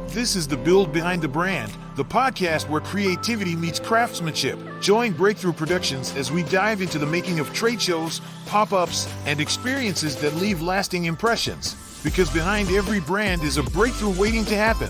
This is the Build Behind the Brand, the podcast where creativity meets craftsmanship. Join Breakthrough Productions as we dive into the making of trade shows, pop-ups, and experiences that leave lasting impressions. Because behind every brand is a breakthrough waiting to happen.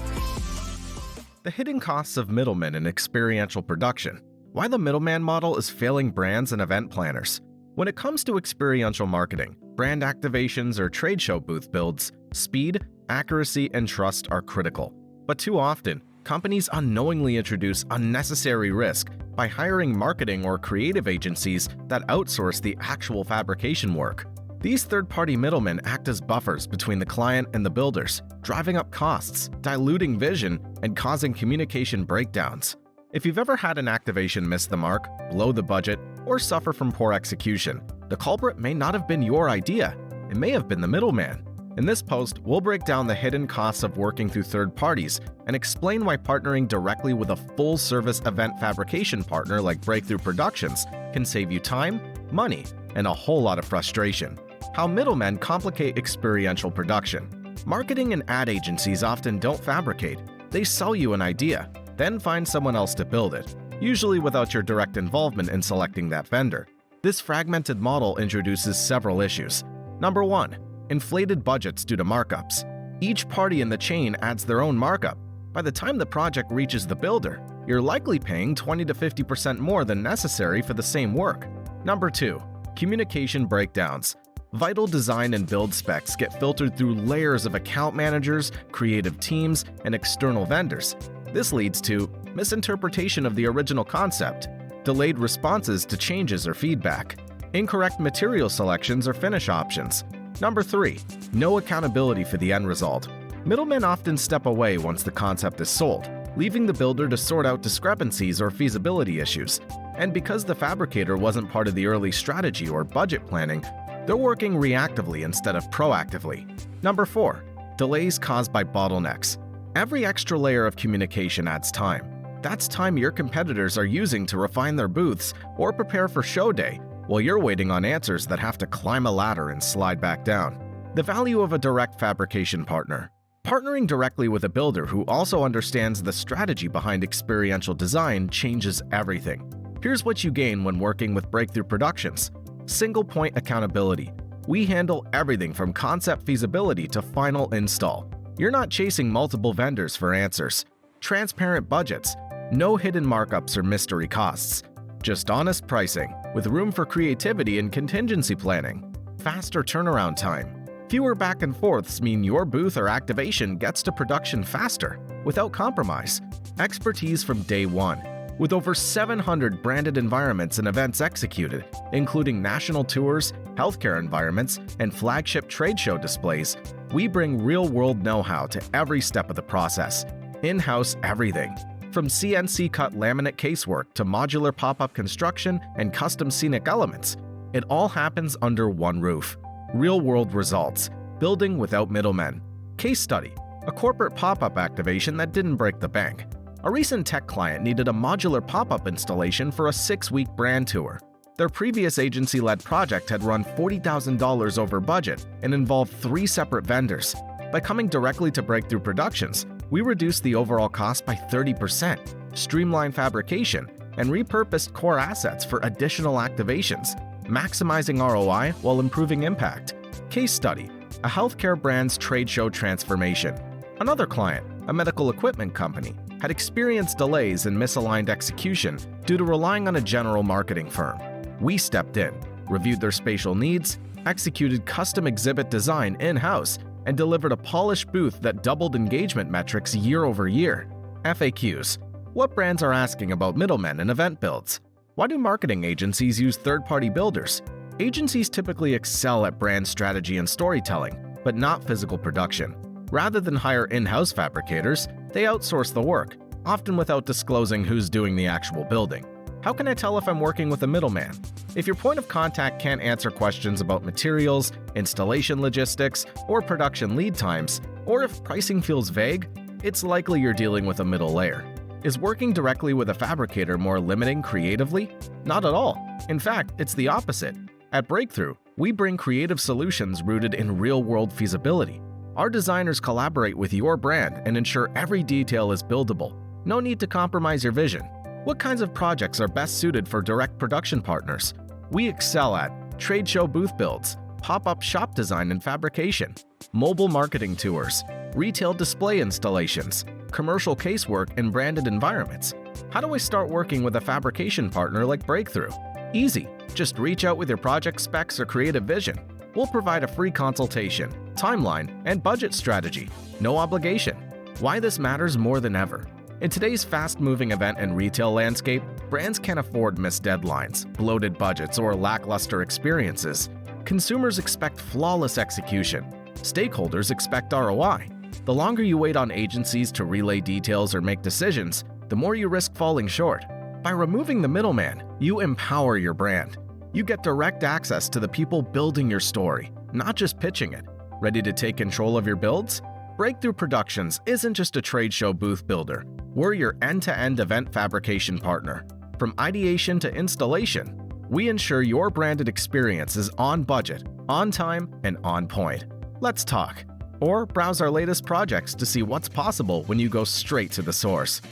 The hidden costs of middlemen in experiential production. Why the middleman model is failing brands and event planners. When it comes to experiential marketing, brand activations, or trade show booth builds, speed, accuracy, and trust are critical. But too often, companies unknowingly introduce unnecessary risk by hiring marketing or creative agencies that outsource the actual fabrication work. These third-party middlemen act as buffers between the client and the builders, driving up costs, diluting vision, and causing communication breakdowns. If you've ever had an activation miss the mark, blow the budget, or suffer from poor execution, the culprit may not have been your idea. It may have been the middleman. In this post, we'll break down the hidden costs of working through third parties and explain why partnering directly with a full-service event fabrication partner like Breakthrough Productions can save you time, money, and a whole lot of frustration. How middlemen complicate experiential production. Marketing and ad agencies often don't fabricate. They sell you an idea, then find someone else to build it, usually without your direct involvement in selecting that vendor. This fragmented model introduces several issues. Number 1. Inflated budgets due to markups. Each party in the chain adds their own markup. By the time the project reaches the builder, you're likely paying 20 to 50% more than necessary for the same work. Number 2. Communication breakdowns. Vital design and build specs get filtered through layers of account managers, creative teams, and external vendors. This leads to misinterpretation of the original concept, delayed responses to changes or feedback, incorrect material selections or finish options. Number 3. No accountability for the end result. Middlemen often step away once the concept is sold, leaving the builder to sort out discrepancies or feasibility issues. And because the fabricator wasn't part of the early strategy or budget planning, they're working reactively instead of proactively. Number 4. Delays caused by bottlenecks. Every extra layer of communication adds time. That's time your competitors are using to refine their booths or prepare for show day, while you're waiting on answers that have to climb a ladder and slide back down. The value of a direct fabrication partner. Partnering directly with a builder who also understands the strategy behind experiential design changes everything. Here's what you gain when working with Breakthrough Productions. Single point accountability. We handle everything from concept feasibility to final install. You're not chasing multiple vendors for answers. Transparent budgets. No hidden markups or mystery costs. Just honest pricing, with room for creativity and contingency planning. Faster turnaround time. Fewer back and forths mean your booth or activation gets to production faster, without compromise. Expertise from day one. With over 700 branded environments and events executed, including national tours, healthcare environments, and flagship trade show displays, we bring real-world know-how to every step of the process. In-house everything. From CNC-cut laminate casework to modular pop-up construction and custom scenic elements, it all happens under one roof. Real-world results. Building without middlemen. Case study. A corporate pop-up activation that didn't break the bank. A recent tech client needed a modular pop-up installation for a 6-week brand tour. Their previous agency-led project had run $40,000 over budget and involved 3 separate vendors. By coming directly to Breakthrough Productions, we reduced the overall cost by 30%, streamlined fabrication, and repurposed core assets for additional activations, maximizing ROI while improving impact. Case study. A healthcare brand's trade show transformation. Another client, a medical equipment company, had experienced delays and misaligned execution due to relying on a general marketing firm. We stepped in, reviewed their spatial needs, executed custom exhibit design in-house, and delivered a polished booth that doubled engagement metrics year over year. FAQs. What brands are asking about middlemen and event builds? Why do marketing agencies use third-party builders? Agencies typically excel at brand strategy and storytelling, but not physical production. Rather than hire in-house fabricators, they outsource the work, often without disclosing who's doing the actual building. How can I tell if I'm working with a middleman? If your point of contact can't answer questions about materials, installation logistics, or production lead times, or if pricing feels vague, it's likely you're dealing with a middle layer. Is working directly with a fabricator more limiting creatively? Not at all. In fact, it's the opposite. At Breakthrough, we bring creative solutions rooted in real-world feasibility. Our designers collaborate with your brand and ensure every detail is buildable. No need to compromise your vision. What kinds of projects are best suited for direct production partners? We excel at trade show booth builds, pop-up shop design and fabrication, mobile marketing tours, retail display installations, commercial casework in branded environments. How do I start working with a fabrication partner like Breakthrough? Easy. Just reach out with your project specs or creative vision. We'll provide a free consultation, timeline, and budget strategy. No obligation. Why this matters more than ever. In today's fast-moving event and retail landscape, brands can't afford missed deadlines, bloated budgets, or lackluster experiences. Consumers expect flawless execution. Stakeholders expect ROI. The longer you wait on agencies to relay details or make decisions, the more you risk falling short. By removing the middleman, you empower your brand. You get direct access to the people building your story, not just pitching it. Ready to take control of your builds? Breakthrough Productions isn't just a trade show booth builder. We're your end-to-end event fabrication partner. From ideation to installation, we ensure your branded experience is on budget, on time, and on point. Let's talk. Or browse our latest projects to see what's possible when you go straight to the source.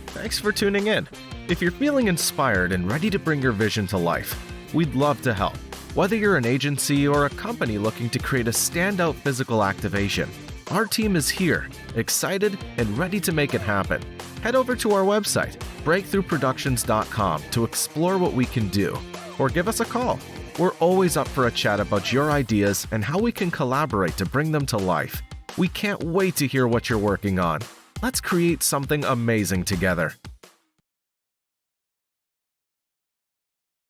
Thanks for tuning in. If you're feeling inspired and ready to bring your vision to life, we'd love to help. Whether you're an agency or a company looking to create a standout physical activation, our team is here, excited and ready to make it happen. Head over to our website, breakthroughproductions.com, to explore what we can do, or give us a call. We're always up for a chat about your ideas and how we can collaborate to bring them to life. We can't wait to hear what you're working on. Let's create something amazing together.